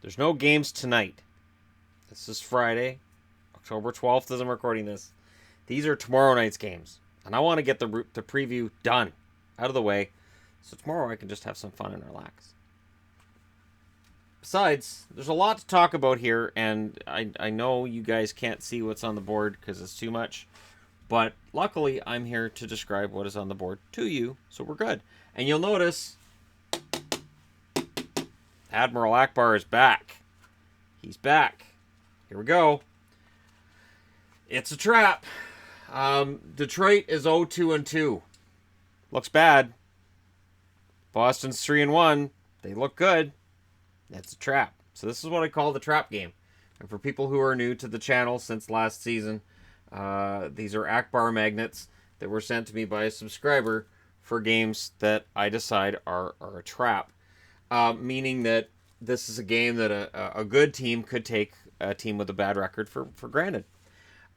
There's no games tonight. This is Friday, October 12th as I'm recording this. These are tomorrow night's games. And I want to get the preview done, out of the way, so tomorrow I can just have some fun and relax. Besides, there's a lot to talk about here, and I know you guys can't see what's on the board because it's too much. But luckily, I'm here to describe what is on the board to you, so we're good. And you'll notice Admiral Akbar is back. He's back. Here we go. It's a trap. Detroit is 0-2-2. Looks bad. Boston's 3-1. They look good. It's a trap. So this is what I call the trap game. And for people who are new to the channel since last season, these are Akbar magnets that were sent to me by a subscriber for games that I decide are a trap. Meaning that this is a game that a good team could take a team with a bad record for granted.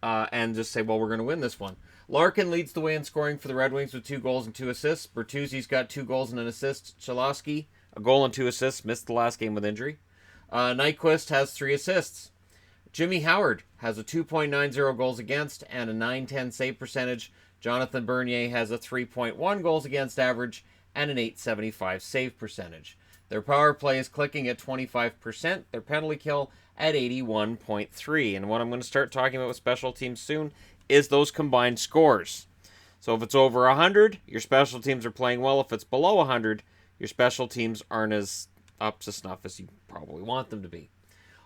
And just say, well, we're going to win this one. Larkin leads the way in scoring for the Red Wings with 2 goals and 2 assists. Bertuzzi's got 2 goals and an assist. Cholowski, a goal and 2 assists, missed the last game with injury. Nyquist has 3 assists. Jimmy Howard has a 2.90 goals against and a 910 save percentage. Jonathan Bernier has a 3.1 goals against average and an 875 save percentage. Their power play is clicking at 25%. Their penalty kill at 81.3. And what I'm going to start talking about with special teams soon is those combined scores. So if it's over 100, your special teams are playing well. If it's below 100, your special teams aren't as up to snuff as you probably want them to be.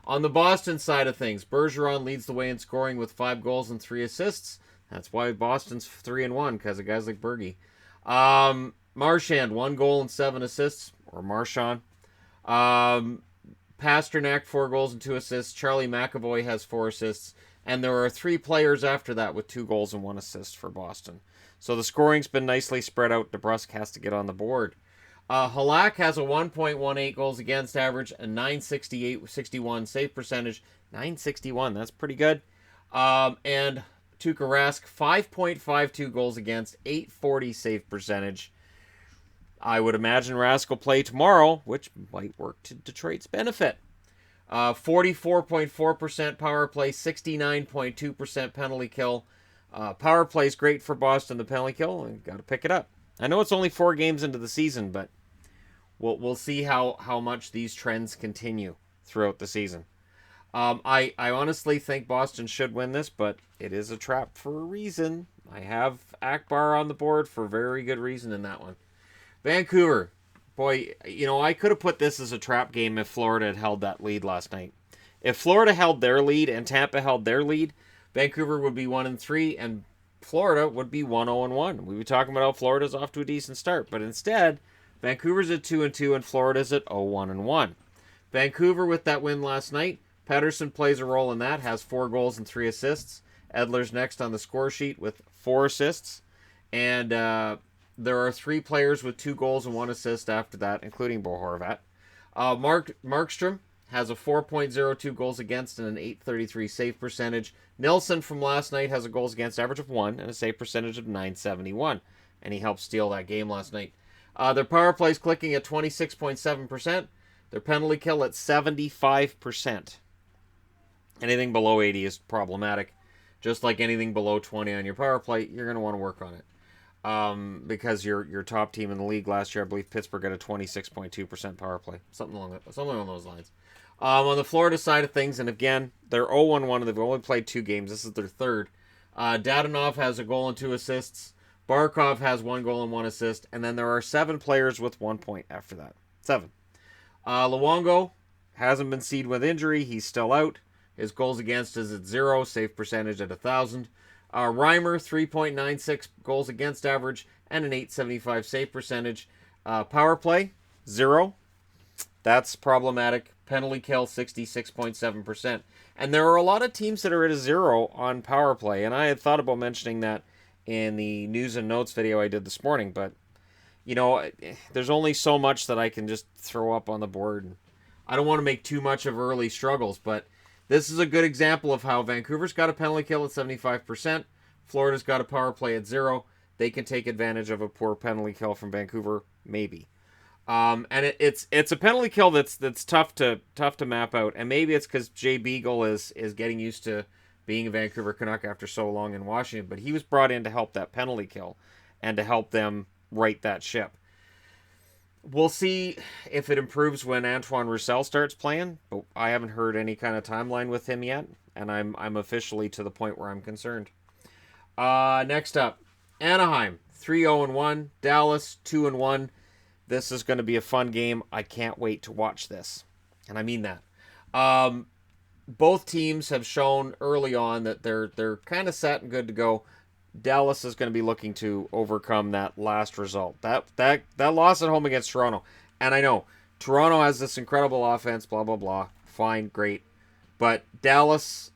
On the Boston side of things, Bergeron leads the way in scoring with 5 goals and 3 assists. That's why Boston's 3-1, because of guys like Bergie. Marchand, 1 goal and 7 assists, or Marchand. Pasternak, 4 goals and 2 assists. Charlie McAvoy has 4 assists. And there are 3 players after that with 2 goals and 1 assist for Boston. So the scoring's been nicely spread out. DeBrusk has to get on the board. Halak has a 1.18 goals against average, a 968-61 save percentage. 961, that's pretty good. And Tuukka Rask, 5.52 goals against, 840 save percentage. I would imagine Rask will play tomorrow, which might work to Detroit's benefit. 44.4% power play, 69.2% penalty kill. Power play is great for Boston, the penalty kill, and got to pick it up. I know it's only 4 games into the season, but we'll see how much these trends continue throughout the season. I honestly think Boston should win this, but it is a trap for a reason. I have Akbar on the board for very good reason in that one. Vancouver. Boy, I could have put this as a trap game if Florida had held that lead last night. If Florida held their lead and Tampa held their lead, Vancouver would be 1-3 and Florida would be 1-0-1. We'd be talking about how Florida's off to a decent start, but instead, Vancouver's at 2-2 and Florida's at 0-1-1. Vancouver with that win last night. Pettersson plays a role in that, has 4 goals and 3 assists. Edler's next on the score sheet with 4 assists. And there are 3 players with 2 goals and 1 assist after that, including Bo Horvat. Markstrom has a 4.02 goals against and an 833 save percentage. Nilsson from last night has a goals against average of 1 and a save percentage of 971. And he helped steal that game last night. Their power play is clicking at 26.7%. Their penalty kill at 75%. Anything below 80 is problematic. Just like anything below 20 on your power play, you're going to want to work on it. Because your top team in the league last year, I believe Pittsburgh, had a 26.2% power play. Something along those lines. On the Florida side of things, and again, they're 0-1-1, and they've only played 2 games. This is their 3rd. Dadonov has a goal and 2 assists. Barkov has 1 goal and 1 assist. And then there are 7 players with 1 point after that. 7. Luongo hasn't been seen with injury. He's still out. His goals against is at 0. Save percentage at 1,000. Reimer, 3.96 goals against average and an 875 save percentage. Power play, 0. That's problematic. Penalty kill, 66.7%. And there are a lot of teams that are at a 0 on power play. And I had thought about mentioning that in the news and notes video I did this morning. But, there's only so much that I can just throw up on the board. I don't want to make too much of early struggles, but this is a good example of how Vancouver's got a penalty kill at 75%. Florida's got a power play at 0. They can take advantage of a poor penalty kill from Vancouver, maybe. And it's a penalty kill that's tough to map out, and maybe it's because Jay Beagle is getting used to being a Vancouver Canuck after so long in Washington, but he was brought in to help that penalty kill and to help them right that ship. We'll see if it improves when Antoine Roussel starts playing, but I haven't heard any kind of timeline with him yet, and I'm officially to the point where I'm concerned. Next up, Anaheim 3-0-1, Dallas 2-1. This is going to be a fun game. I can't wait to watch this, and I mean that. Both teams have shown early on that they're kind of set and good to go. Dallas is going to be looking to overcome that last result. That loss at home against Toronto. And I know Toronto has this incredible offense, blah blah blah. Fine, great. But Dallas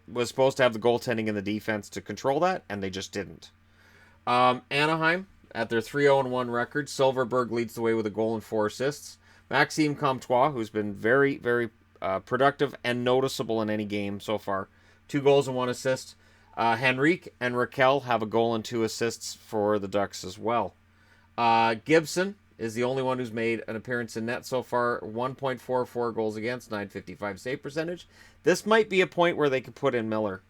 was supposed to have the goaltending and the defense to control that, and they just didn't. Anaheim at their 3-0-1 record, Silverberg leads the way with a goal and 4 assists. Maxime Comtois, who's been very, very productive and noticeable in any game so far, 2 goals and 1 assist. Henrique and Raquel have a goal and 2 assists for the Ducks as well. Gibson is the only one who's made an appearance in net so far. 1.44 goals against, 955 save percentage. This might be a point where they could put in Miller.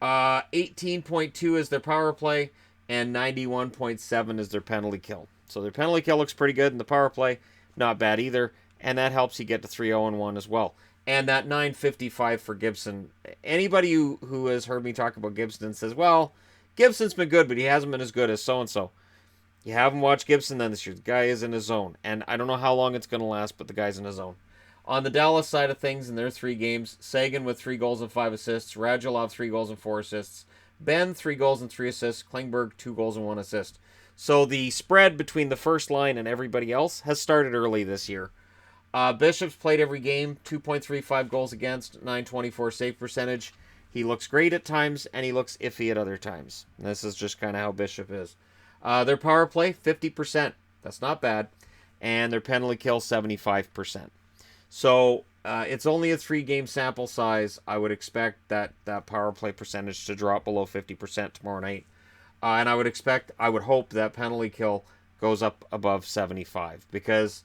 18.2 is their power play, and 91.7 is their penalty kill. So their penalty kill looks pretty good, and the power play, not bad either. And that helps you get to 3-0-1 as well. And that 955 for Gibson. Anybody who has heard me talk about Gibson says, well, Gibson's been good, but he hasn't been as good as so-and-so. You haven't watched Gibson then this year. The guy is in his zone. And I don't know how long it's going to last, but the guy's in his zone. On the Dallas side of things, in their 3 games, Sagan with 3 goals and 5 assists. Radulov, 3 goals and 4 assists. Ben, 3 goals and 3 assists. Klingberg, 2 goals and 1 assist. So the spread between the first line and everybody else has started early this year. Bishop's played every game, 2.35 goals against, 924 save percentage. He looks great at times, and he looks iffy at other times. And this is just kind of how Bishop is. Their power play, 50%. That's not bad. And their penalty kill, 75%. So it's only a 3-game sample size. I would expect that power play percentage to drop below 50% tomorrow night. And I would hope that penalty kill goes up above 75, because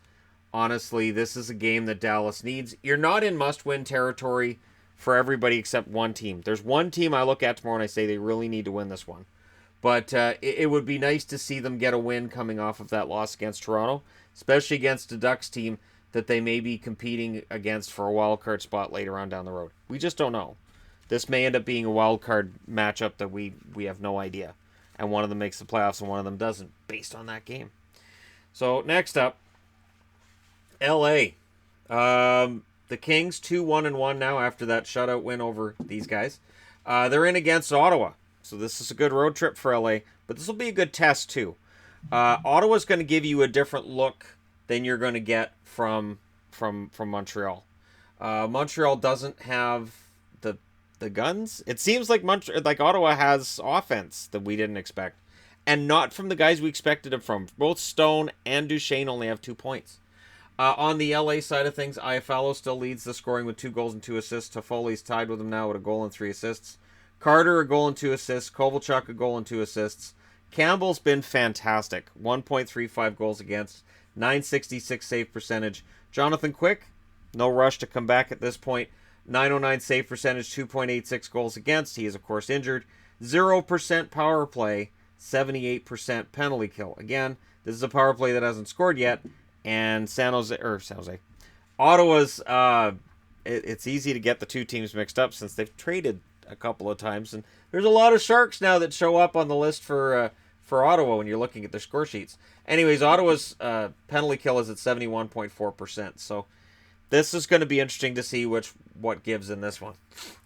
honestly, this is a game that Dallas needs. You're not in must-win territory for everybody except one team. There's one team I look at tomorrow and I say they really need to win this one. But it would be nice to see them get a win coming off of that loss against Toronto, especially against a Ducks team that they may be competing against for a wild card spot later on down the road. We just don't know. This may end up being a wild card matchup that we have no idea. And one of them makes the playoffs and one of them doesn't, based on that game. So next up, LA. The Kings 2-1-1 now after that shutout win over these guys. They're in against Ottawa. So this is a good road trip for LA, but this will be a good test too. Ottawa's going to give you a different look than you're going to get from Montreal. Montreal doesn't have the guns. It seems like Ottawa has offense that we didn't expect, and not from the guys we expected it from. Both Stone and Duchesne only have 2 points. On the LA side of things, Iafallo still leads the scoring with 2 goals and 2 assists. Toffoli's tied with him now with a goal and 3 assists. Carter, a goal and 2 assists. Kovalchuk, a goal and 2 assists. Campbell's been fantastic. 1.35 goals against. 966 save percentage. Jonathan Quick, no rush to come back at this point. 909 save percentage, 2.86 goals against. He is, of course, injured. 0% power play, 78% penalty kill. Again, this is a power play that hasn't scored yet. And Ottawa's, it's easy to get the two teams mixed up since they've traded a couple of times. And there's a lot of Sharks now that show up on the list for Ottawa when you're looking at their score sheets. Anyways, Ottawa's penalty kill is at 71.4%. So this is going to be interesting to see what gives in this one.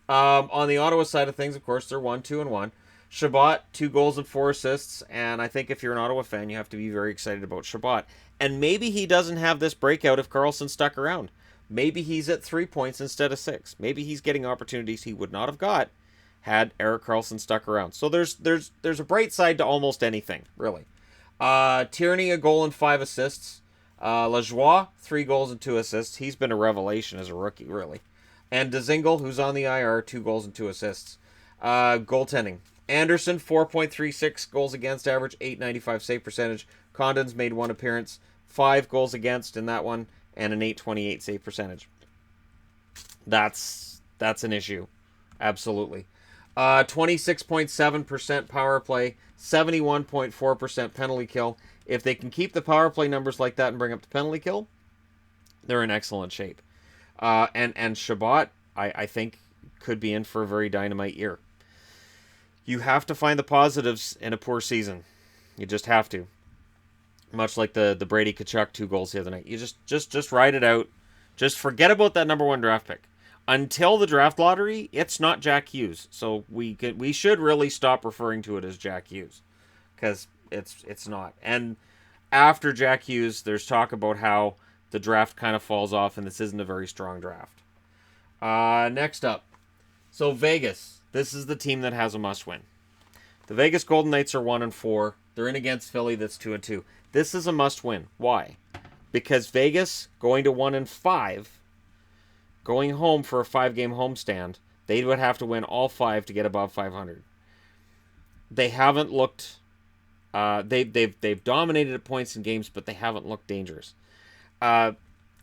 On the Ottawa side of things, of course, they're 1-2-1. Shabbat, 2 goals and 4 assists, and I think if you're an Ottawa fan, you have to be very excited about Shabbat. And maybe he doesn't have this breakout if Karlsson stuck around. Maybe he's at 3 points instead of 6. Maybe he's getting opportunities he would not have got had Erik Karlsson stuck around. So there's a bright side to almost anything, really. Tierney, a goal and 5 assists. Lajoie, 3 goals and 2 assists. He's been a revelation as a rookie, really. And Dzingel, who's on the IR, 2 goals and 2 assists. Goaltending. Anderson, 4.36 goals against average, 895 save percentage. Condon's made 1 appearance, 5 goals against in that one, and an .828 save percentage. That's an issue. Absolutely. 26.7% power play, 71.4% penalty kill. If they can keep the power play numbers like that and bring up the penalty kill, they're in excellent shape. And Shabbat, I think, could be in for a very dynamite year. You have to find the positives in a poor season. You just have to. Much like the Brady Tkachuk 2 goals the other night. You just ride it out. Just forget about that number 1 draft pick. Until the draft lottery, it's not Jack Hughes. So we should really stop referring to it as Jack Hughes, because it's not. And after Jack Hughes, there's talk about how the draft kind of falls off, and this isn't a very strong draft. Next up, so Vegas. This is the team that has a must-win. The Vegas Golden Knights are 1-4. They're in against Philly, that's 2-2. This is a must-win. Why? Because Vegas going to 1-5, going home for a 5-game homestand, they would have to win all 5 to get above 500. They haven't looked. They've dominated at points in games, but they haven't looked dangerous.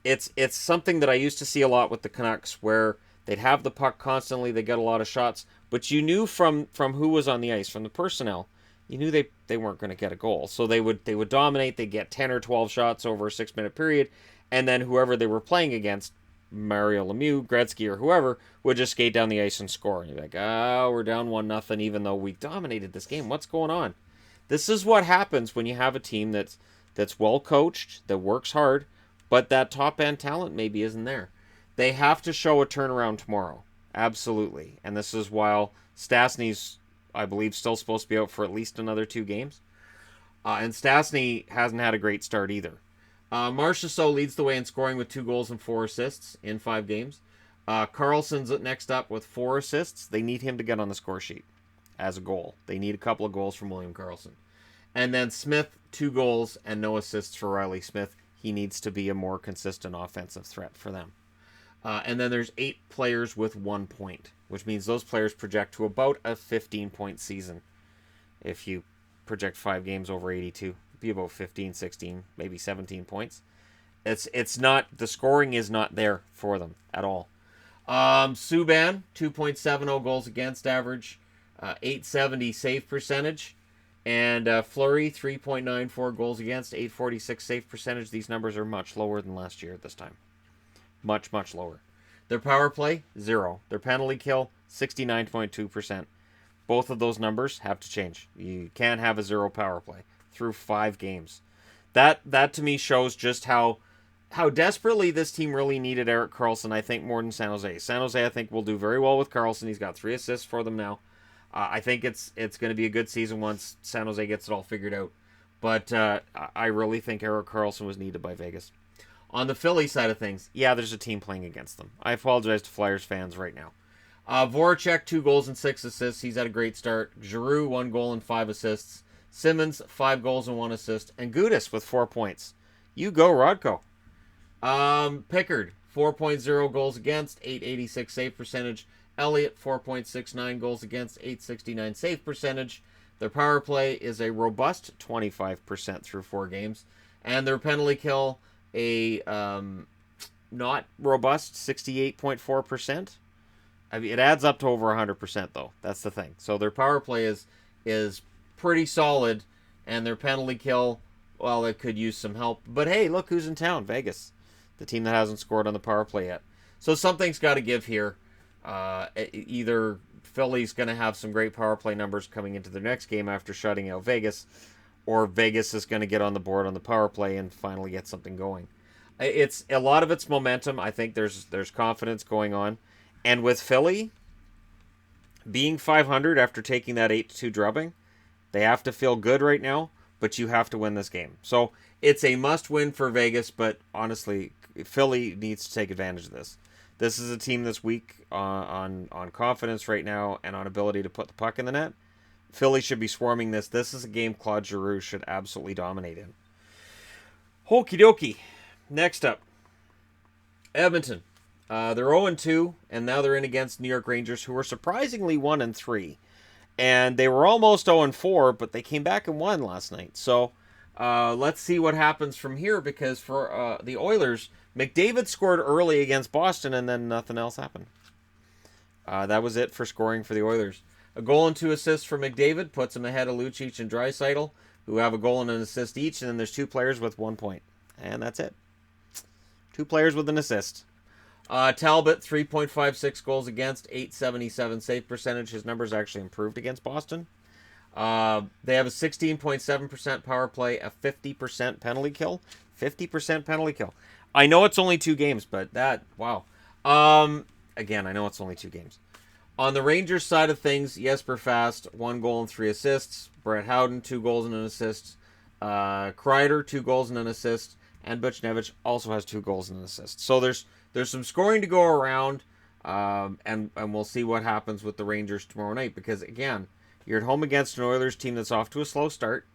It's something that I used to see a lot with the Canucks, where they'd have the puck constantly, they got a lot of shots, but you knew from who was on the ice, from the personnel, you knew they weren't going to get a goal. So they would dominate, they'd get 10 or 12 shots over a 6-minute period, and then whoever they were playing against, Mario Lemieux, Gretzky, or whoever, would just skate down the ice and score. And you're like, we're down 1-0, even though we dominated this game. What's going on? This is what happens when you have a team that's well coached, that works hard, but that top-end talent maybe isn't there. They have to show a turnaround tomorrow. Absolutely. And this is while Stastny's, I believe, still supposed to be out for at least another 2 games. And Stastny hasn't had a great start either. Marchessault leads the way in scoring with 2 goals and 4 assists in 5 games. Carlson's next up with 4 assists. They need him to get on the score sheet as a goal. They need a couple of goals from William Karlsson. And then Smith, 2 goals and no assists for Riley Smith. He needs to be a more consistent offensive threat for them. And then there's 8 players with 1 point, which means those players project to about a 15-point season. If you project 5 games over 82, it'd be about 15, 16, maybe 17 points. It's not, the scoring is not there for them at all. Subban, 2.70 goals against average, 870 save percentage, and Fleury, 3.94 goals against, 846 save percentage. These numbers are much lower than last year at this time. Much, much lower. Their power play, 0. Their penalty kill, 69.2%. Both of those numbers have to change. You can't have a 0 power play through 5 games. That to me shows just how desperately this team really needed Erik Karlsson, I think, more than San Jose. San Jose, I think, will do very well with Karlsson. He's got 3 assists for them now. I think it's going to be a good season once San Jose gets it all figured out. But I really think Erik Karlsson was needed by Vegas. On the Philly side of things, yeah, there's a team playing against them. I apologize to Flyers fans right now. Voracek, 2 goals and 6 assists. He's had a great start. Giroux, 1 goal and 5 assists. Simmons, 5 goals and 1 assist. And Gudas with 4 points. You go, Rodko. Pickard, 4.0 goals against, 886 save percentage. Elliott, 4.69 goals against, 869 save percentage. Their power play is a robust 25% through 4 games. And their penalty kill, a not robust 68.4%. I mean, it adds up to over 100%, though. That's the thing. So their power play is pretty solid, and their penalty kill, well, it could use some help. But hey, look who's in town, Vegas, the team that hasn't scored on the power play yet. So something's got to give here. Either Philly's going to have some great power play numbers coming into their next game after shutting out Vegas, or Vegas is going to get on the board on the power play and finally get something going. It's a lot of it's momentum. I think there's confidence going on. And with Philly being 500 after taking that 8-2 drubbing, they have to feel good right now, but you have to win this game. So it's a must-win for Vegas, but honestly, Philly needs to take advantage of this. This is a team that's weak on confidence right now and on ability to put the puck in the net. Philly should be swarming this. This is a game Claude Giroux should absolutely dominate in. Okie dokie. Next up, Edmonton. They're 0-2, and now they're in against New York Rangers, who are surprisingly 1-3. And they were almost 0-4, but they came back and won last night. So Let's see what happens from here, because for the Oilers, McDavid scored early against Boston, and then nothing else happened. That was it for scoring for the Oilers. A goal and 2 assists for McDavid puts him ahead of Lucic and Draisaitl, who have a goal and an assist each, and then there's 2 players with 1 point. And that's it. 2 players with an assist. Talbot, 3.56 goals against, 877 save percentage. His numbers actually improved against Boston. They have a 16.7% power play, a 50% penalty kill. 50% penalty kill. I know it's only 2 games, but that, wow. Again, I know it's only 2 games. On the Rangers side of things, Jesper Fast, 1 goal and 3 assists. Brett Howden, 2 goals and an assist. Kreider, 2 goals and an assist. And Buchnevich also has 2 goals and an assist. So there's some scoring to go around, and we'll see what happens with the Rangers tomorrow night. Because, again, you're at home against an Oilers team that's off to a slow start,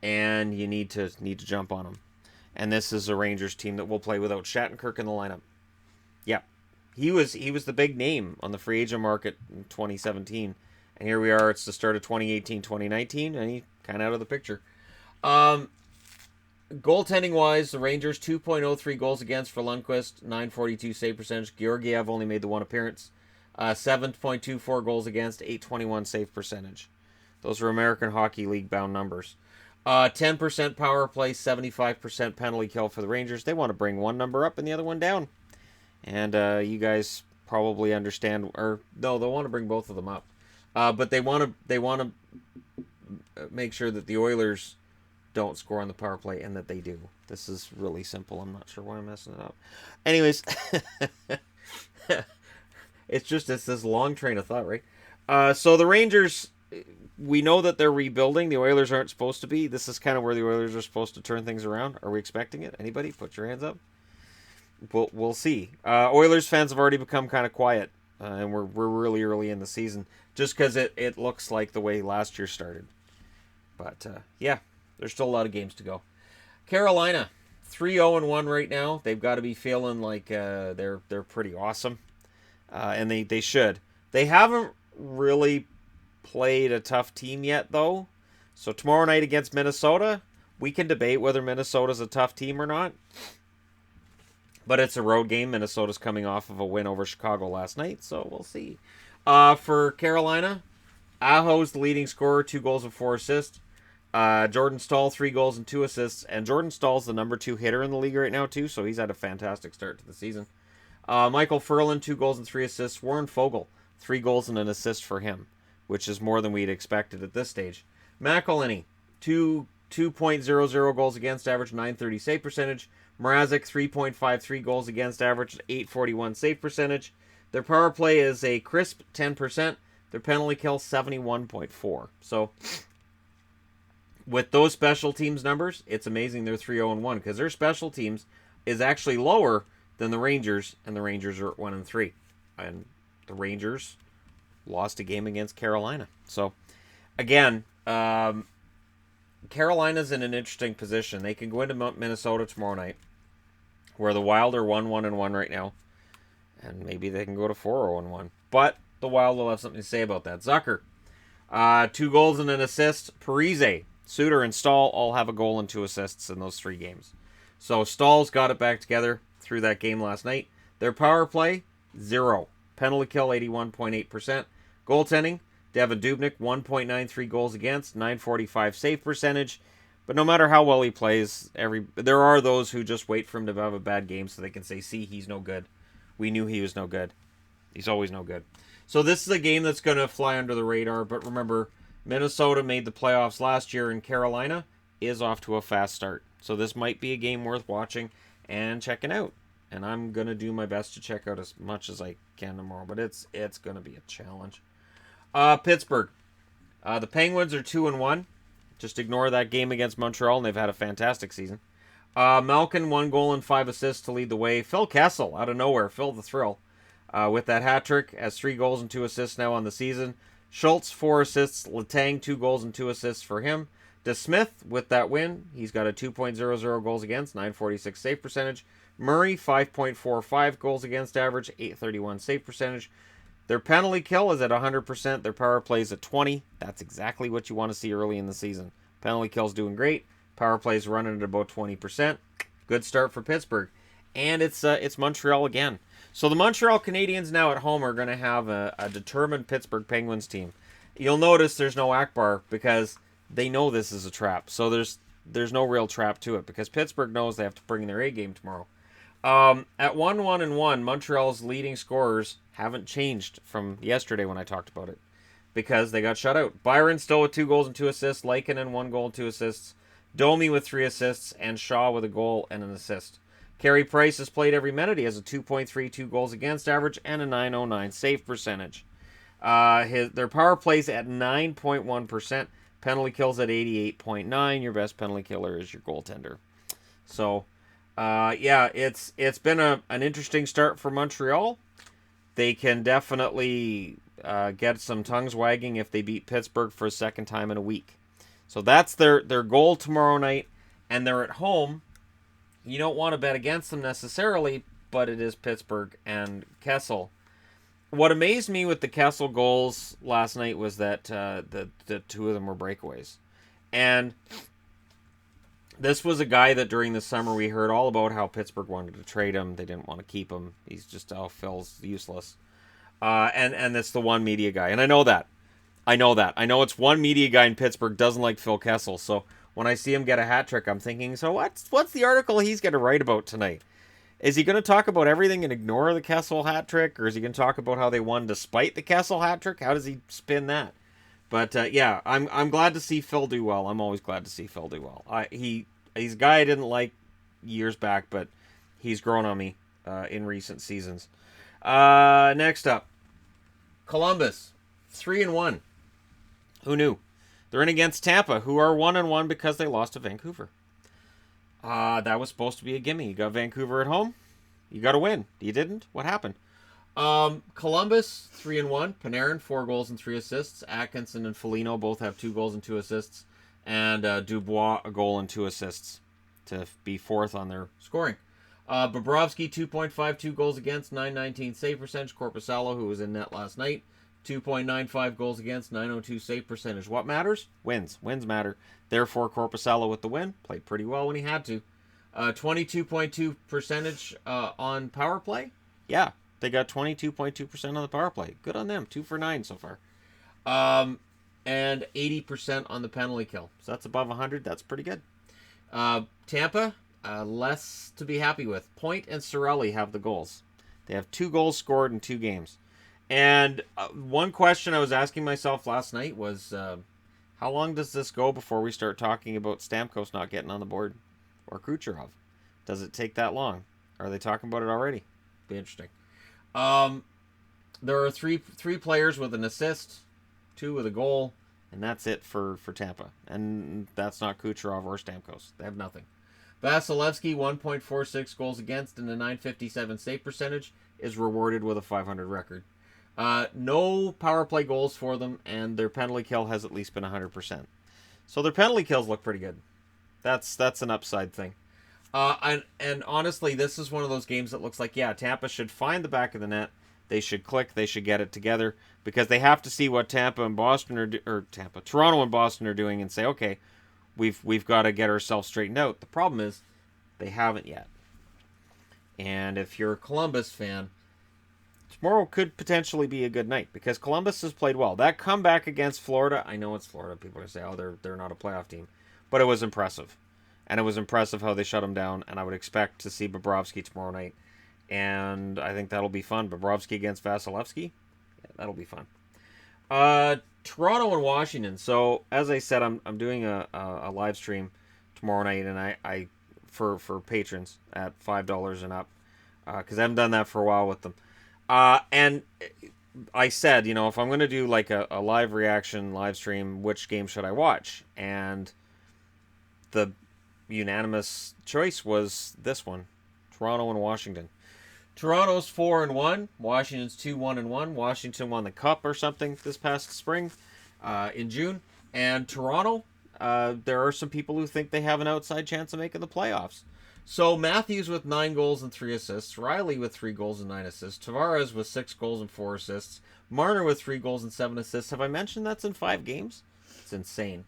and you need to jump on them. And this is a Rangers team that will play without Shattenkirk in the lineup. Yeah, he was the big name on the free agent market in 2017, and here we are. It's the start of 2018-2019, and he kind of out of the picture. Goaltending-wise, the Rangers, 2.03 goals against for Lundqvist, 942 save percentage. Georgiev only made the 1 appearance. 7.24 goals against, 821 save percentage. Those are American Hockey League-bound numbers. 10% power play, 75% penalty kill for the Rangers. They want to bring one number up and the other one down. And you guys probably understand, or no, they'll want to bring both of them up. But they want to make sure that the Oilers don't score on the power play, and that they do. This is really simple. I'm not sure why I'm messing it up. Anyways, it's this long train of thought, right? So the Rangers, we know that they're rebuilding. The Oilers aren't supposed to be. This is kind of where the Oilers are supposed to turn things around. Are we expecting it? Anybody? Put your hands up. We'll see. Oilers fans have already become kind of quiet, and we're really early in the season, just because it looks like the way last year started. But yeah. There's still a lot of games to go. Carolina, 3-0-1 right now. They've got to be feeling like they're pretty awesome, and they should. They haven't really played a tough team yet, though. So tomorrow night against Minnesota, we can debate whether Minnesota's a tough team or not. But it's a road game. Minnesota's coming off of a win over Chicago last night, so we'll see. For Carolina, Aho's the leading scorer, 2 goals and 4 assists. Jordan Staal, 3 goals and 2 assists. And Jordan Stahl's the number 2 hitter in the league right now, too, so he's had a fantastic start to the season. Michael Furlan, 2 goals and 3 assists. Warren Foegele, 3 goals and an assist for him, which is more than we'd expected at this stage. McElhinney, 2.00 goals against, average 930 save percentage. Mrazek, 3.53 goals against, average 841 save percentage. Their power play is a crisp 10%. Their penalty kill, 71.4. So with those special teams numbers, it's amazing they're 3-0-1, because their special teams is actually lower than the Rangers, and the Rangers are at 1-3. And the Rangers lost a game against Carolina. So, again, Carolina's in an interesting position. They can go into Minnesota tomorrow night, where the Wild are 1-1-1 right now, and maybe they can go to 4-0-1. But the Wild will have something to say about that. Zucker, 2 goals and an assist. Parise, Suter, and Stahl all have a goal and 2 assists in those 3 games. So Stahl's got it back together through that game last night. Their power play, 0. Penalty kill, 81.8%. Goaltending, Devin Dubnyk, 1.93 goals against, 945 save percentage. But no matter how well he plays, there are those who just wait for him to have a bad game so they can say, see, he's no good. We knew he was no good. He's always no good. So this is a game that's going to fly under the radar, but remember, Minnesota made the playoffs last year, and Carolina is off to a fast start. So this might be a game worth watching and checking out. And I'm going to do my best to check out as much as I can tomorrow, but it's going to be a challenge. Pittsburgh. The Penguins are 2-1. Just ignore that game against Montreal, and they've had a fantastic season. Malkin, 1 goal and 5 assists to lead the way. Phil Kessel, out of nowhere, Phil the Thrill, with that hat trick, has 3 goals and 2 assists now on the season. Schultz, 4 assists. Letang, 2 goals and 2 assists for him. DeSmith, with that win, he's got a 2.00 goals against, 946 save percentage. Murray, 5.45 goals against average, 831 save percentage. Their penalty kill is at 100%. Their power play is at 20. That's exactly what you want to see early in the season. Penalty kill's doing great. Power play's running at about 20%. Good start for Pittsburgh. And it's Montreal again. So the Montreal Canadiens now at home are going to have a determined Pittsburgh Penguins team. You'll notice there's no Akbar because they know this is a trap. So there's no real trap to it because Pittsburgh knows they have to bring their A game tomorrow. At 1-1-1, Montreal's leading scorers haven't changed from yesterday when I talked about it because they got shut out. Byron still with 2 goals and 2 assists, Lankinen 1 goal and 2 assists, Domi with 3 assists, and Shaw with a goal and an assist. Carey Price has played every minute. He has a 2.32 goals against average and a 909 save percentage. Their power plays at 9.1%. Penalty kills at 88.9. Your best penalty killer is your goaltender. So, it's been an interesting start for Montreal. They can definitely get some tongues wagging if they beat Pittsburgh for a second time in a week. So that's their goal tomorrow night, and they're at home. You don't want to bet against them necessarily, but it is Pittsburgh and Kessel. What amazed me with the Kessel goals last night was that the 2 of them were breakaways. And this was a guy that during the summer we heard all about how Pittsburgh wanted to trade him. They didn't want to keep him. He's just, Phil's useless. And it's the one media guy. And I know that. I know it's one media guy in Pittsburgh doesn't like Phil Kessel. So when I see him get a hat trick, I'm thinking, so what's the article he's going to write about tonight? Is he going to talk about everything and ignore the Kessel hat trick? Or is he going to talk about how they won despite the Kessel hat trick? How does he spin that? But, I'm glad to see Phil do well. I'm always glad to see Phil do well. He's a guy I didn't like years back, but he's grown on me in recent seasons. Next up, Columbus, 3-1. Who knew? They're in against Tampa, who are 1-1 because they lost to Vancouver. That was supposed to be a gimme. You got Vancouver at home. You got to win. You didn't? What happened? Columbus, 3-1. Panarin, 4 goals and 3 assists. Atkinson and Foligno both have 2 goals and 2 assists. And Dubois, a goal and 2 assists to be 4th on their scoring. Bobrovsky, 2.52 goals against, 919 save percentage. Korpisalo, who was in net last night, 2.95 goals against, 902 save percentage. What matters? Wins. Wins matter. Therefore, Korpisalo with the win. Played pretty well when he had to. 22.2 percentage on power play. Yeah, they got 22.2% on the power play. Good on them. 2 for 9 so far. And 80% on the penalty kill. So that's above 100. That's pretty good. Tampa, less to be happy with. Point and Cirelli have the goals. They have 2 goals scored in 2 games. And one question I was asking myself last night was, how long does this go before we start talking about Stamkos not getting on the board? Or Kucherov? Does it take that long? Are they talking about it already? Be interesting. There are three players with an assist, 2 with a goal, and that's it for Tampa. And that's not Kucherov or Stamkos. They have nothing. Vasilevsky, 1.46 goals against and a 957 save percentage, is rewarded with a 500 record. No power play goals for them, and their penalty kill has at least been 100%. So their penalty kills look pretty good. That's an upside thing. And honestly, this is one of those games that looks like, Tampa should find the back of the net. They should click. They should get it together because they have to see what Toronto and Boston are doing and say, okay, we've got to get ourselves straightened out. The problem is they haven't yet. And if you're a Columbus fan, tomorrow could potentially be a good night because Columbus has played well. That comeback against Florida, I know it's Florida. People are going to say, oh, they're not a playoff team. But it was impressive. And it was impressive how they shut them down. And I would expect to see Bobrovsky tomorrow night. And I think that'll be fun. Bobrovsky against Vasilevsky, that'll be fun. Toronto and Washington. So as I said, I'm doing a live stream tomorrow night, and I for patrons at $5 and up because I haven't done that for a while with them. And I said, if I'm going to do like a live reaction live stream, which game should I watch? And the unanimous choice was this one, Toronto and Washington. Toronto's 4-1. Washington's 2-1-1. Washington won the Cup or something this past spring in June. And Toronto, there are some people who think they have an outside chance of making the playoffs. So Matthews with 9 goals and 3 assists. Riley with 3 goals and 9 assists. Tavares with 6 goals and 4 assists. Marner with 3 goals and 7 assists. Have I mentioned that's in 5 games? It's insane.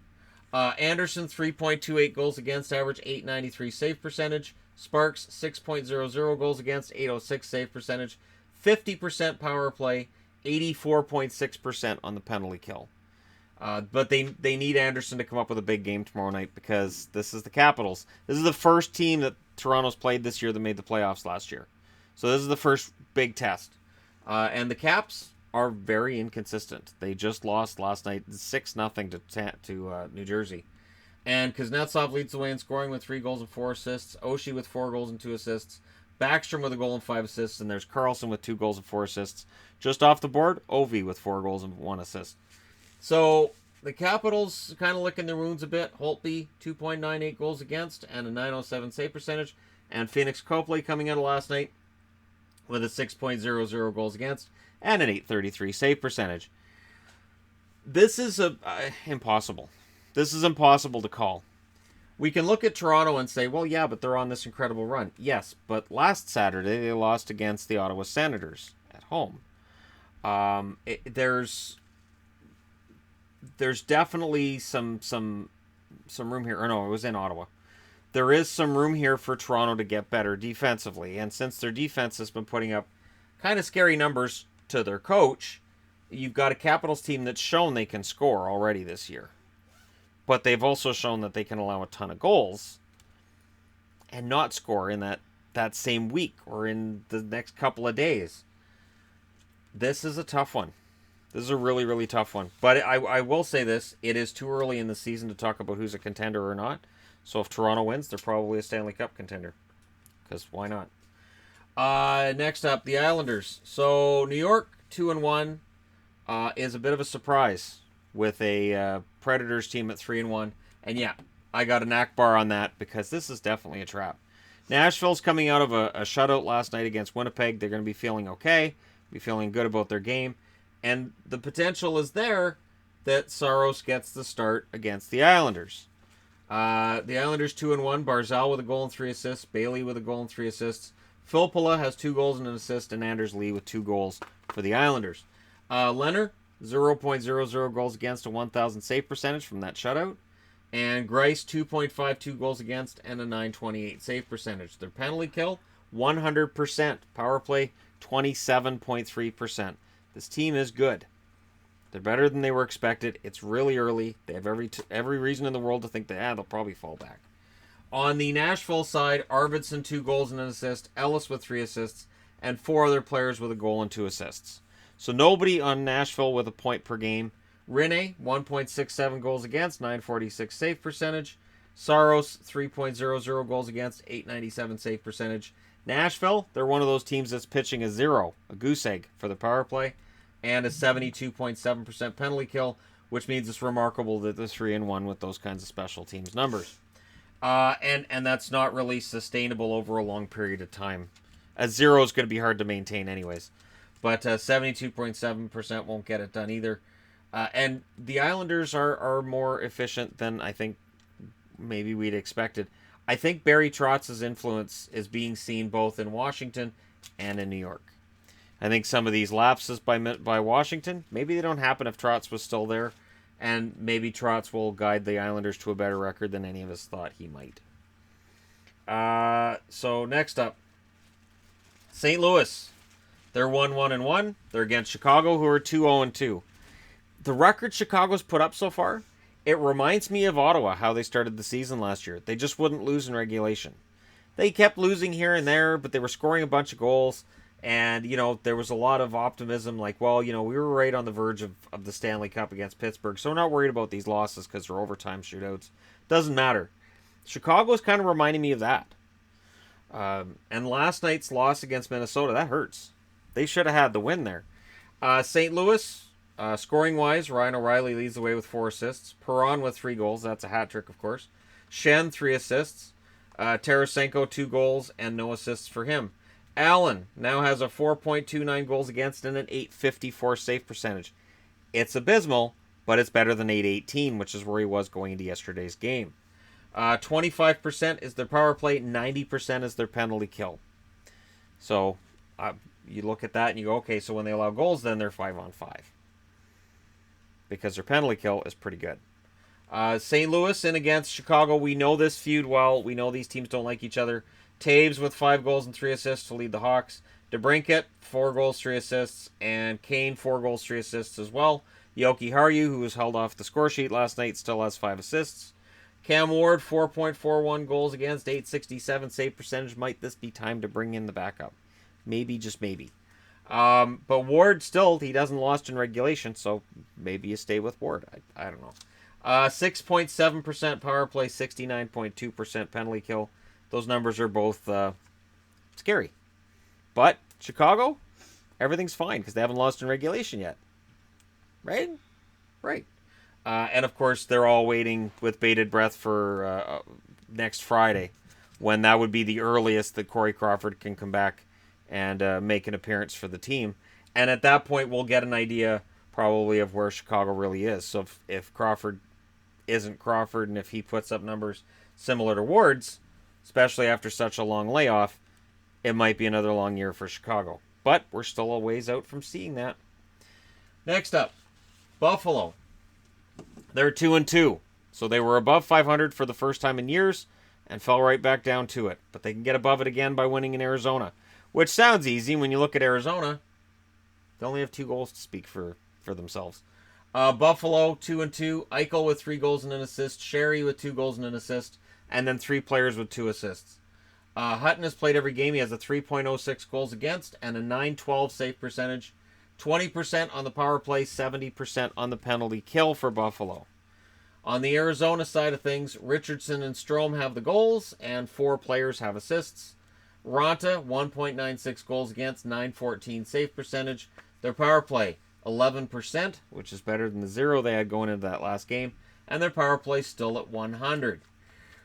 Anderson, 3.28 goals against, average 893 save percentage. Sparks, 6.00 goals against, 806 save percentage. 50% power play, 84.6% on the penalty kill. But they need Anderson to come up with a big game tomorrow night because this is the Capitals. This is the first team that Toronto's played this year that made the playoffs last year. So this is the first big test. And the Caps are very inconsistent. They just lost last night 6-0 to New Jersey. And Kuznetsov leads the way in scoring with 3 goals and 4 assists. Oshie with 4 goals and 2 assists. Backstrom with a goal and 5 assists. And there's Carlson with 2 goals and 4 assists. Just off the board, Ovi with 4 goals and 1 assist. So the Capitals kind of licking their wounds a bit. Holtby, 2.98 goals against and a 907 save percentage. And Phoenix Copley coming out of last night with a 6.00 goals against and an 833 save percentage. This is impossible. This is impossible to call. We can look at Toronto and say, well, yeah, but they're on this incredible run. Yes, but last Saturday they lost against the Ottawa Senators at home. There's definitely some room here. Or no, it was in Ottawa. There is some room here for Toronto to get better defensively. And since their defense has been putting up kind of scary numbers to their coach, you've got a Capitals team that's shown they can score already this year. But they've also shown that they can allow a ton of goals and not score in that same week or in the next couple of days. This is a tough one. This is a really, really tough one. But I will say this. It is too early in the season to talk about who's a contender or not. So if Toronto wins, they're probably a Stanley Cup contender. Because why not? Next up, the Islanders. So New York, 2-1, is a bit of a surprise with a Predators team at 3-1. And yeah, I got an Akbar on that because this is definitely a trap. Nashville's coming out of a shutout last night against Winnipeg. They're going to be feeling okay, be feeling good about their game. And the potential is there that Saros gets the start against the Islanders. The Islanders 2-1. Barzal with a goal and 3 assists. Bailey with a goal and 3 assists. Filppula has 2 goals and an assist. And Anders Lee with 2 goals for the Islanders. Leonard, 0.00 goals against, a 1,000 save percentage from that shutout. And Greiss, 2.52 goals against and a 928 save percentage. Their penalty kill, 100%. Power play, 27.3%. This team is good. They're better than they were expected. It's really early. They have every reason in the world to think that they'll probably fall back. On the Nashville side, Arvidsson 2 goals and an assist, Ellis with 3 assists, and 4 other players with a goal and 2 assists. So nobody on Nashville with a point per game. Rinne, 1.67 goals against, 946 save percentage. Saros, 3.00 goals against, 897 save percentage. Nashville, they're one of those teams that's pitching a 0, a goose egg for the power play, and a 72.7% penalty kill, which means it's remarkable that they're 3-1 with those kinds of special teams numbers. And that's not really sustainable over a long period of time. A 0 is going to be hard to maintain anyways. But 72.7% won't get it done either. And the Islanders are more efficient than I think maybe we'd expected. I think Barry Trotz's influence is being seen both in Washington and in New York. I think some of these lapses by Washington, maybe they don't happen if Trotz was still there. And maybe Trotz will guide the Islanders to a better record than any of us thought he might. So next up, St. Louis. They're 1-1-1. They're against Chicago, who are 2-0-2. The record Chicago's put up so far, it reminds me of Ottawa, how they started the season last year. They just wouldn't lose in regulation. They kept losing here and there, but they were scoring a bunch of goals. And, there was a lot of optimism, like, well, we were right on the verge of the Stanley Cup against Pittsburgh, so we're not worried about these losses because they're overtime shootouts. Doesn't matter. Chicago's kind of reminding me of that. And last night's loss against Minnesota, that hurts. They should have had the win there. St. Louis, scoring-wise, Ryan O'Reilly leads the way with 4 assists. Perron with 3 goals. That's a hat trick, of course. Shen, 3 assists. Tarasenko, 2 goals and no assists for him. Allen now has a 4.29 goals against and an 854 save percentage. It's abysmal, but it's better than 818, which is where he was going into yesterday's game. 25% is their power play. 90% is their penalty kill. So you look at that and you go, okay, so when they allow goals, then they're 5-on-5. Because their penalty kill is pretty good. St. Louis in against Chicago. We know this feud well. We know these teams don't like each other. Taves with 5 goals and 3 assists to lead the Hawks. DeBrincat, 4 goals, 3 assists. And Kane, 4 goals, 3 assists as well. Yoki Haru, who was held off the score sheet last night, still has 5 assists. Cam Ward, 4.41 goals against, 867 save percentage. Might this be time to bring in the backup? Maybe, just maybe. But Ward still, he doesn't lost in regulation, so maybe you stay with Ward. I don't know. 6.7% power play, 69.2% penalty kill. Those numbers are both scary. But Chicago, everything's fine because they haven't lost in regulation yet. Right? Right. And of course, they're all waiting with bated breath for next Friday, when that would be the earliest that Corey Crawford can come back and make an appearance for the team. And at that point, we'll get an idea probably of where Chicago really is. So if Crawford isn't Crawford, and if he puts up numbers similar to Ward's, especially after such a long layoff, it might be another long year for Chicago. But we're still a ways out from seeing that. Next up, Buffalo. They're 2-2. So they were above 500 for the first time in years and fell right back down to it. But they can get above it again by winning in Arizona, which sounds easy when you look at Arizona. They only have 2 goals to speak for themselves. Buffalo, 2-2. Eichel with 3 goals and an assist. Sherry with 2 goals and an assist. And then 3 players with 2 assists. Hutton has played every game. He has a 3.06 goals against and a 912 save percentage. 20% on the power play, 70% on the penalty kill for Buffalo. On the Arizona side of things, Richardson and Strome have the goals, and 4 players have assists. Ranta, 1.96 goals against, 914 save percentage. Their power play, 11%, which is better than the 0 they had going into that last game. And their power play still at 100.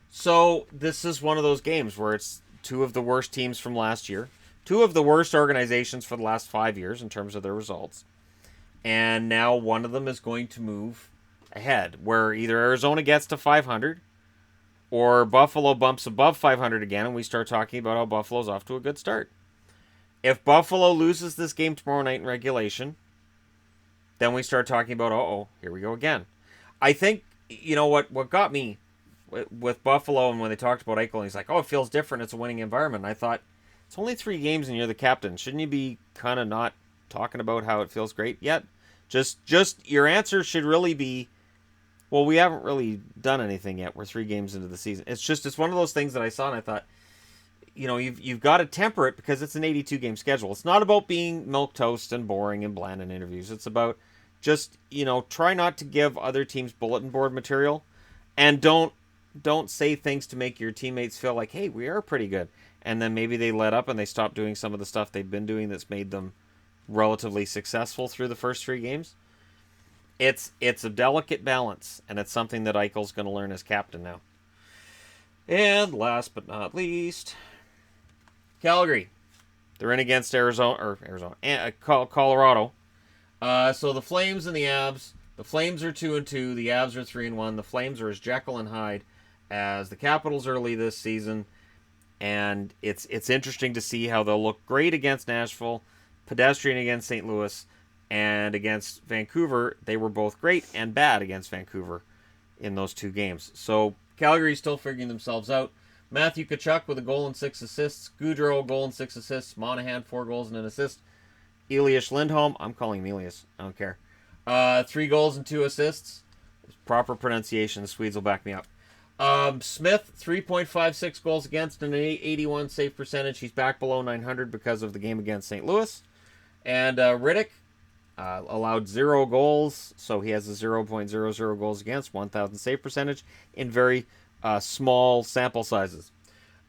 So this is one of those games where it's 2 of the worst teams from last year. 2 of the worst organizations for the last 5 years in terms of their results. And now one of them is going to move ahead, where either Arizona gets to 500 or Buffalo bumps above 500 again, and we start talking about how Buffalo's off to a good start. If Buffalo loses this game tomorrow night in regulation, then we start talking about, here we go again. I think, you know, what got me with Buffalo, and when they talked about Eichel, and he's like, it feels different, it's a winning environment. And I thought, it's only 3 games and you're the captain. Shouldn't you be kind of not talking about how it feels great yet? Just your answer should really be, well, we haven't really done anything yet. We're 3 games into the season. It's one of those things that I saw and I thought, you know, you've got to temper it because it's an 82-game schedule. It's not about being milquetoast and boring and bland in interviews. It's about just, you know, try not to give other teams bulletin board material, and don't say things to make your teammates feel like, hey, we are pretty good. And then maybe they let up and they stop doing some of the stuff they've been doing that's made them relatively successful through the first 3 games. It's a delicate balance, and it's something that Eichel's going to learn as captain now. And last but not least, Calgary. They're in against Colorado. So the Flames and the Abs. The Flames are 2-2. The Abs are 3-1. The Flames are as Jekyll and Hyde as the Capitals early this season. And it's interesting to see how they'll look great against Nashville, pedestrian against St. Louis, and against Vancouver. They were both great and bad against Vancouver in those 2 games. So Calgary's still figuring themselves out. Matthew Tkachuk with a goal and 6 assists. Gaudreau, goal and 6 assists. Monahan, 4 goals and an assist. Elias Lindholm, I'm calling him Elias, I don't care. 3 goals and 2 assists. Proper pronunciation, the Swedes will back me up. Smith, 3.56 goals against and an 81 save percentage. He's back below 900 because of the game against St. Louis. And Riddick allowed 0 goals, so he has a 0.00 goals against, 1,000 save percentage in very small sample sizes.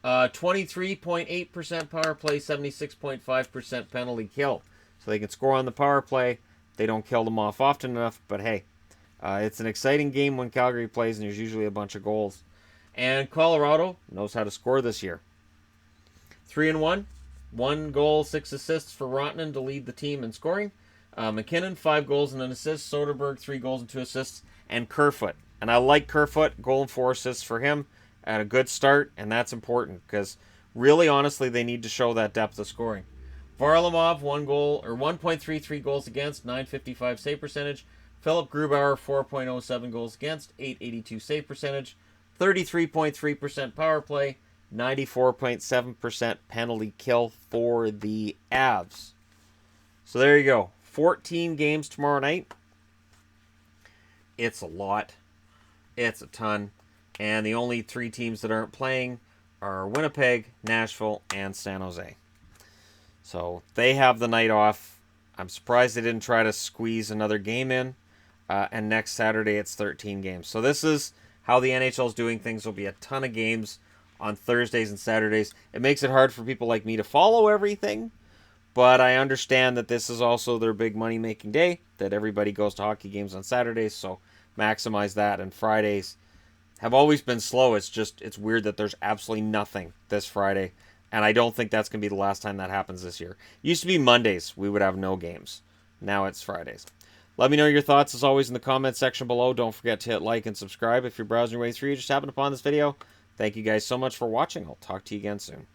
23.8% power play, 76.5% penalty kill. So they can score on the power play. They don't kill them off often enough, but hey, it's an exciting game when Calgary plays, and there's usually a bunch of goals. And Colorado knows how to score this year. 3-1. 1 goal, 6 assists for Rantanen to lead the team in scoring. McKinnon, 5 goals and an assist. Soderberg, 3 goals and 2 assists. And Kerfoot. And I like Kerfoot. Goal and 4 assists for him at a good start, and that's important because really, honestly, they need to show that depth of scoring. Varlamov, 1 goal, or 1.33 goals against, 955 save percentage. Philip Grubauer, 4.07 goals against, 882 save percentage, 33.3% power play, 94.7% penalty kill for the Avs. So there you go. 14 games tomorrow night. It's a lot. It's a ton. And the only 3 teams that aren't playing are Winnipeg, Nashville, and San Jose. So they have the night off. I'm surprised they didn't try to squeeze another game in. And next Saturday it's 13 games. So this is how the NHL is doing things. There'll be a ton of games on Thursdays and Saturdays. It makes it hard for people like me to follow everything. But I understand that this is also their big money-making day, that everybody goes to hockey games on Saturdays, so maximize that. And Fridays have always been slow. It's weird that there's absolutely nothing this Friday, and I don't think that's going to be the last time that happens this year. It used to be Mondays we would have no games. Now it's Fridays. Let me know your thoughts, as always, in the comments section below. Don't forget to hit like and subscribe if you're browsing your way through. You just happened upon this video. Thank you guys so much for watching. I'll talk to you again soon.